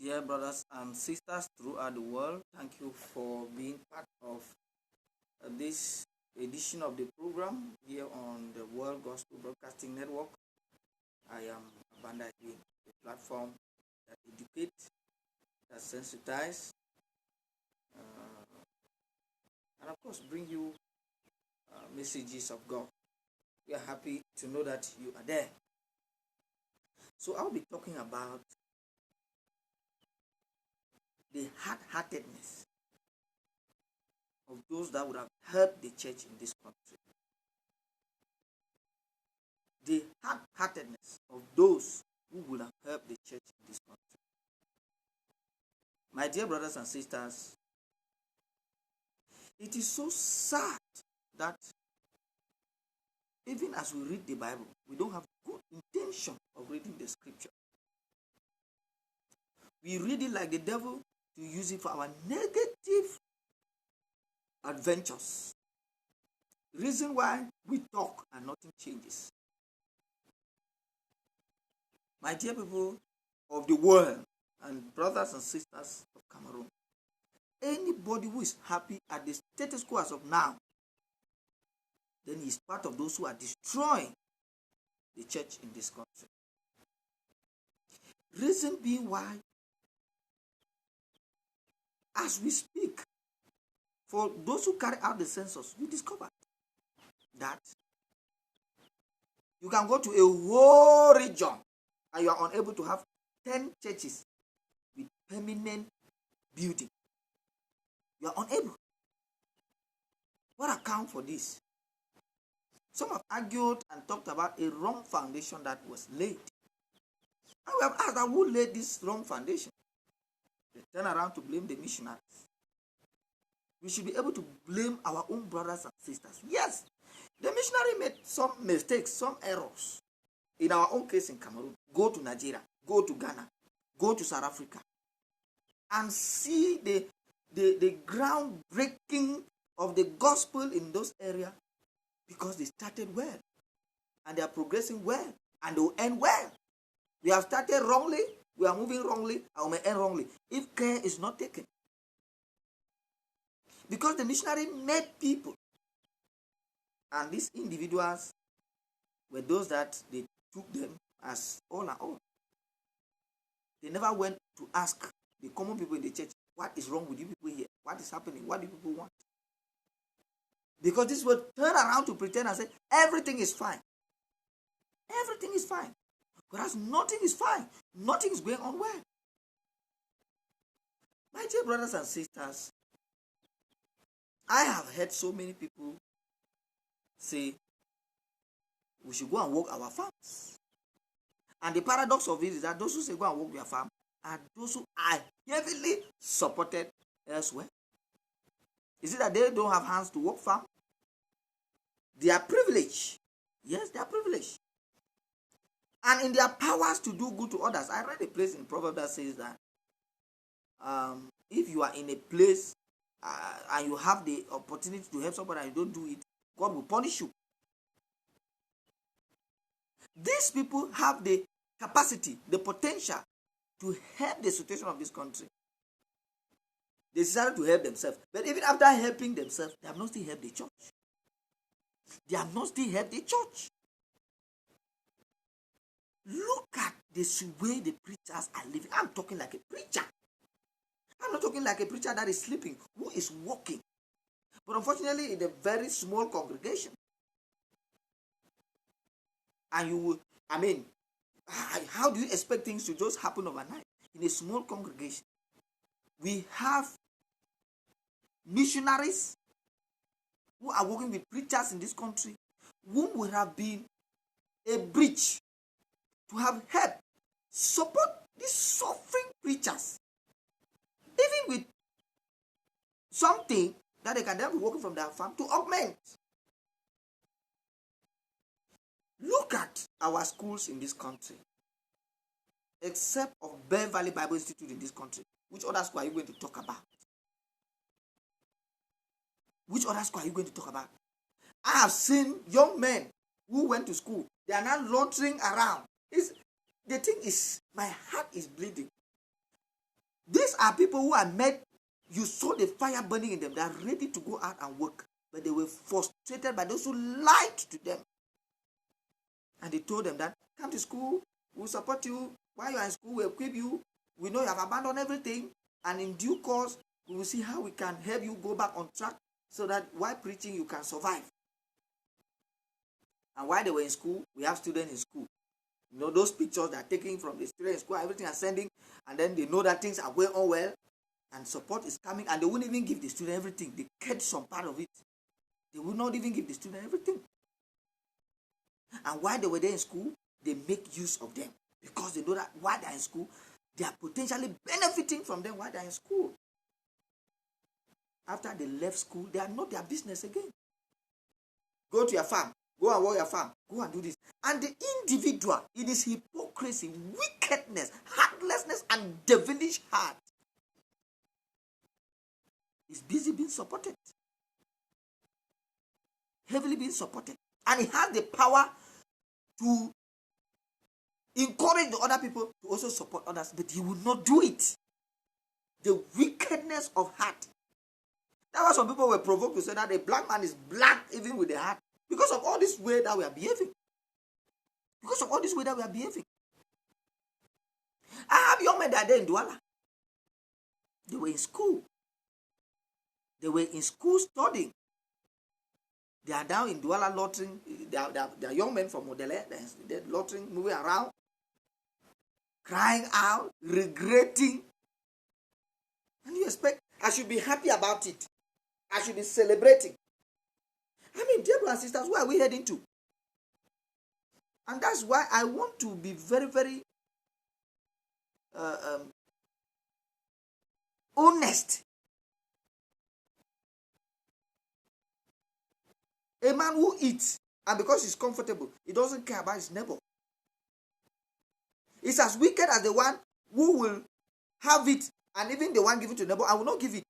Dear brothers and sisters throughout the world, thank you for being part of this edition of the program here on the World Gospel Broadcasting Network. I am Banda Edwin, a platform that educates, that sensitizes, and of course bring you messages of God. We are happy to know that you are there. So I'll be talking about the hard-heartedness of those that would have helped the church in this country. The hard-heartedness of those who would have helped the church in this country. My dear brothers and sisters, it is so sad that even as we read the Bible, we don't have good intention of reading the scripture. We read it like the devil to use it for our negative adventures. Reason why we talk and nothing changes. My dear people of the world and brothers and sisters of Cameroon, anybody who is happy at the status quo as of now, then he is part of those who are destroying the church in this country. Reason being why, as we speak, for those who carry out the census, we discovered that you can go to a whole region and you are unable to have 10 churches with permanent building. You are unable. What account for this? Some have argued and talked about a wrong foundation that was laid. And we have asked that who laid this wrong foundation? They turn around to blame the missionaries. We should be able to blame our own brothers and sisters. Yes, the missionary made some mistakes, some errors. In our own case in Cameroon, go to Nigeria, go to Ghana, go to South Africa, and see the groundbreaking of the gospel in those areas, because they started well, and they are progressing well, and they will end well. We have started wrongly, we are moving wrongly, and we may end wrongly if care is not taken. Because the missionary made people, and these individuals were those that they took them as all and all. They never went to ask the common people in the church, what is wrong with you people here? What is happening? What do people want? Because this will turn around to pretend and say, everything is fine. Everything is fine. Whereas nothing is fine. Nothing is going on well. My dear brothers and sisters, I have heard so many people say, we should go and work our farms. And the paradox of it is that those who say go and work their farm are those who are heavily supported elsewhere. Is it that they don't have hands to work farm? They are privileged. Yes, they are privileged. And in their powers to do good to others. I read a place in Proverbs that says that if you are in a place and you have the opportunity to help somebody and you don't do it, God will punish you. These people have the capacity, the potential to help the situation of this country. They decided to help themselves. But even after helping themselves, they have not still helped the church. They have not still helped the church. Look at the way the preachers are living. I'm talking like a preacher. I'm not talking like a preacher that is sleeping, who is walking. But unfortunately, in a very small congregation. And you will, how do you expect things to just happen overnight? In a small congregation. We have missionaries who are working with preachers in this country, whom would have been a bridge to have helped support these suffering preachers, even with something that they can then be working from their farm to augment. Look at our schools in this country. Except of Bear Valley Bible Institute in this country. Which other school are you going to talk about? Which other school are you going to talk about? I have seen young men who went to school. They are now loitering around. The thing is, my heart is bleeding. These are people who are met. You saw the fire burning in them. They are ready to go out and work. But they were frustrated by those who lied to them. And they told them that, come to school, we'll support you. While you are in school, we'll equip you. We know you have abandoned everything. And in due course, we will see how we can help you go back on track so that while preaching, you can survive. And while they were in school, we have students in school. You know, those pictures that are taken from the students in school, everything are sending, and then they know that things are going on well, and support is coming, and they wouldn't even give the student everything. They kept some part of it. They would not even give the student everything. And while they were there in school, they make use of them. Because they know that while they're in school, they are potentially benefiting from them while they're in school. After they left school, they are not their business again. Go to your farm. Go and work your farm. Go and do this. And the individual, it is hypocrisy, wickedness, heartlessness, and devilish heart. Is busy being supported. Heavily being supported. And it has the power to encourage the other people to also support others. But he will not do it. The wickedness of heart. That's why some people were provoked to say that a black man is black even with the heart. Because of all this way that we are behaving. Because of all this way that we are behaving. I have young men that are there in Douala. They were in school. They were in school studying. They are down in Douala loitering. They are young men from Modele. They're loitering, moving around, crying out, regretting. And you expect I should be happy about it. I should be celebrating. I mean, dear brothers and sisters, where are we heading to? And that's why I want to be very, very honest. A man who eats, and because he's comfortable, he doesn't care about his neighbor. It's as wicked as the one who will have it, and even the one given to the neighbor, I will not give it.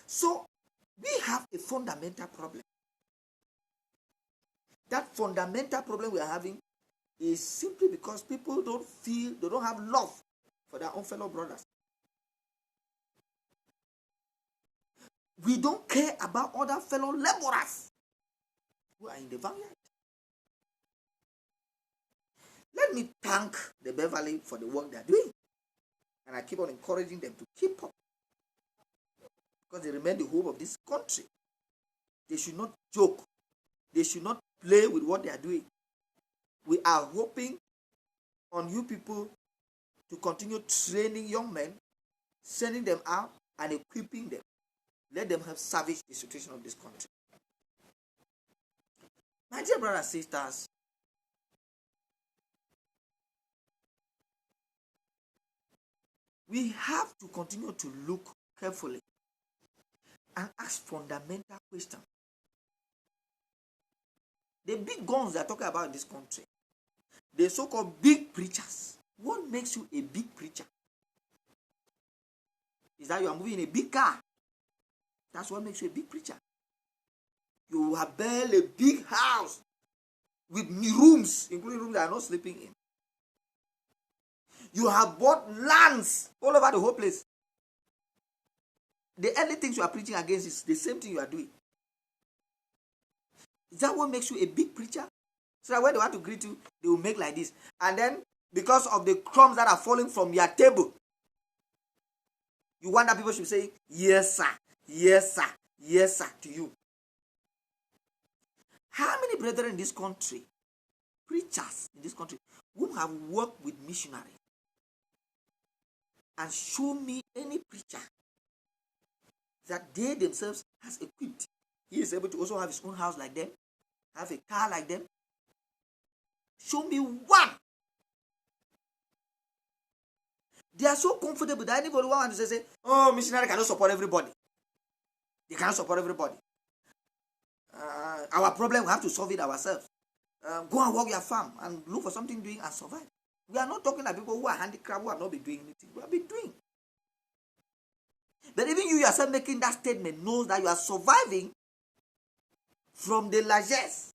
So, we have a fundamental problem. That fundamental problem we are having is simply because people don't feel, they don't have love for their own fellow brothers. We don't care about other fellow laborers who are in the vineyard. Let me thank the Beverly for the work they are doing. And I keep on encouraging them to keep up. Because they remain the hope of this country. They should not joke. They should not play with what they are doing. We are hoping on you people to continue training young men, sending them out and equipping them. Let them help salvage the situation of this country. My dear brothers and sisters, we have to continue to look carefully and ask fundamental questions. The big guns they are talking about in this country, the so-called big preachers. What makes you a big preacher? Is that you are moving in a big car. That's what makes you a big preacher. You have built a big house with rooms, including rooms that are not sleeping in. You have bought lands all over the whole place. The only things you are preaching against is the same thing you are doing. Is that what makes you a big preacher? So that when they want to greet you, they will make like this. And then, because of the crumbs that are falling from your table, you want that people should say, yes, sir, yes, sir, yes, sir, to you. How many brethren in this country, preachers in this country, who have worked with missionaries? And show me any preacher that they themselves has equipped. He is able to also have his own house like them, have a car like them. Show me one. They are so comfortable that anybody wants to say, oh, missionary cannot support everybody. They cannot support everybody. Our problem, we have to solve it ourselves. Go and work your farm and look for something doing and survive. We are not talking about people who are handicapped, who have not been doing anything. We have been doing. But even you yourself making that statement knows that you are surviving from the largesse,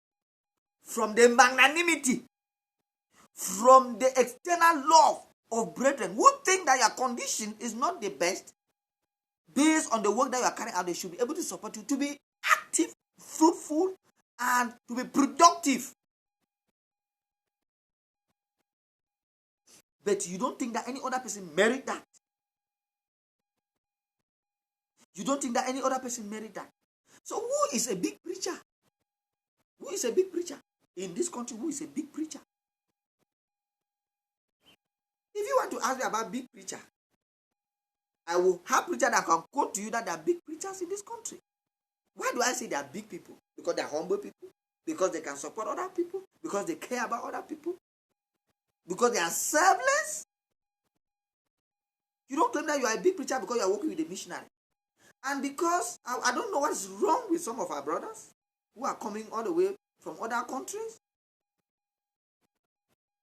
from the magnanimity, from the external love of brethren who think that your condition is not the best based on the work that you are carrying out. They should be able to support you to be active, fruitful, and to be productive. But you don't think that any other person merit that. You don't think that any other person merit that. So who is a big preacher? Who is a big preacher? In this country, who is a big preacher? If you want to ask me about big preacher, I will have preachers that can quote to you that there are big preachers in this country. Why do I say they are big people? Because they are humble people. Because they can support other people. Because they care about other people. Because they are selfless. You don't claim that you are a big preacher because you are working with a missionary. And because I don't know what is wrong with some of our brothers who are coming all the way from other countries.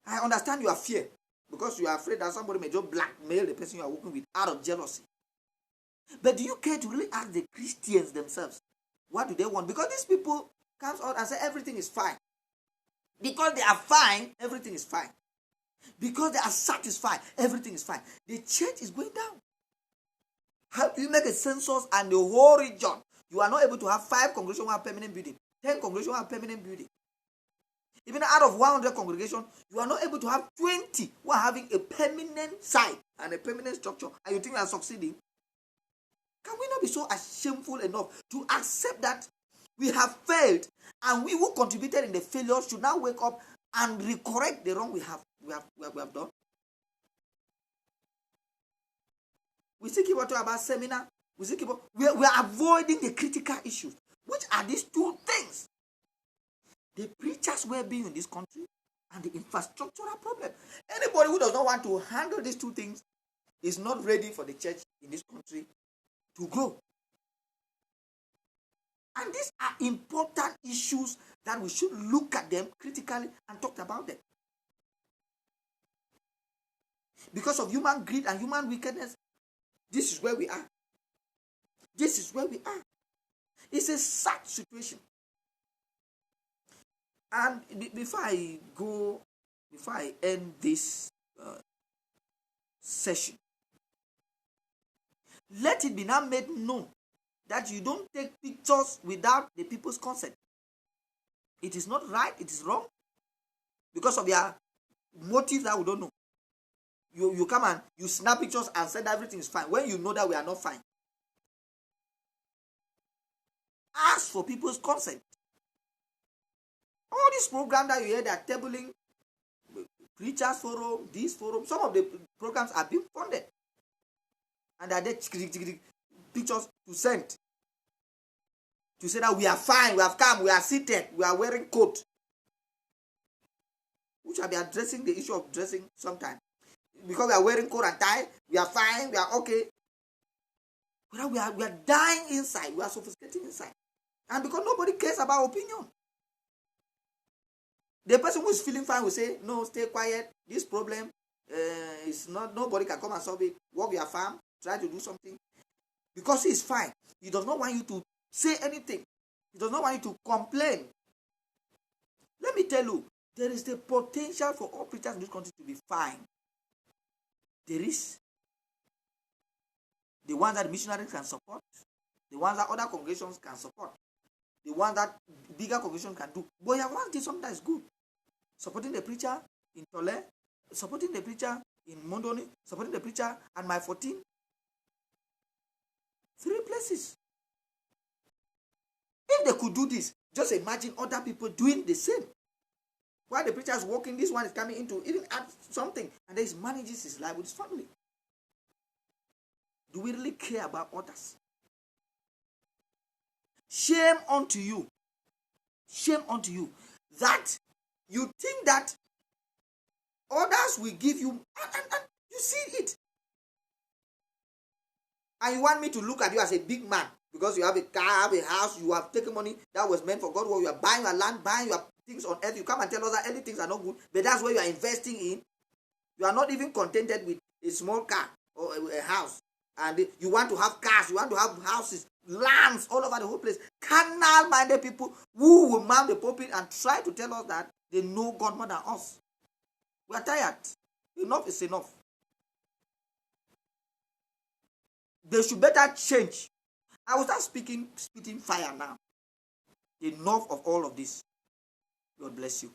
I understand your fear because you are afraid that somebody may just blackmail the person you are working with out of jealousy. But do you care to really ask the Christians themselves? What do they want? Because these people come out and say everything is fine. Because they are fine, everything is fine. Because they are satisfied, everything is fine. The church is going down. How do you make a census and the whole region? You are not able to have 5 congregations who have permanent building, 10 congregations who have permanent building. Even out of 100 congregations, you are not able to have 20 who are having a permanent site and a permanent structure. And you think you are succeeding? Can we not be so shameful enough to accept that we have failed and we who contributed in the failure should now wake up and recorrect the wrong we have done? We still keep talking about seminar. We are avoiding the critical issues. Which are these 2 things? The preachers' well-being in this country and the infrastructural problem. Anybody who does not want to handle these 2 things is not ready for the church in this country to grow. And these are important issues that we should look at them critically and talk about them. Because of human greed and human wickedness, this is where we are. This is where we are. It's a sad situation. And before I end this session, let it be now made known that you don't take pictures without the people's consent. It is not right, it is wrong. Because of your motives that we don't know. You come and you snap pictures and say that everything is fine when you know that we are not fine. Ask for people's consent. All these programs that you hear, they are tabling, preachers forum, this forum, some of the programs are being funded. And they are there pictures to send. To say that we are fine, we have come, we are seated, we are wearing coat. We shall be addressing the issue of dressing sometime. Because we are wearing coat and tie, we are fine, we are okay. But we are dying inside, we are sophisticated inside. And because nobody cares about opinion. The person who is feeling fine will say, no, stay quiet. This problem is not, nobody can come and solve it. Work your farm, try to do something. Because he is fine. He does not want you to say anything. He does not want you to complain. Let me tell you, there is the potential for all preachers in this country to be fine. There is. The ones that missionaries can support. The ones that other congregations can support. The ones that bigger congregations can do. But you have one thing sometimes good. Supporting the preacher in Tole, supporting the preacher in Mondoni, supporting the preacher and my 14. 3 places. If they could do this, just imagine other people doing the same. While the preacher is working, this one is coming into, even add something, and then he manages his life with his family. Do we really care about others? Shame unto you. Shame unto you that you think that others will give you, and you see it. And you want me to look at you as a big man because you have a car, have a house, you have taken money that was meant for God, or you are buying your land, buying your things on earth. You come and tell us that any things are not good, but that's where you are investing in. You are not even contented with a small car or a house. And you want to have cars, you want to have houses, lands all over the whole place. Carnal-minded people who will mount the pulpit and try to tell us that they know God more than us. We are tired. Enough is enough. They should better change. I will start spitting fire now. Enough of all of this. God bless you.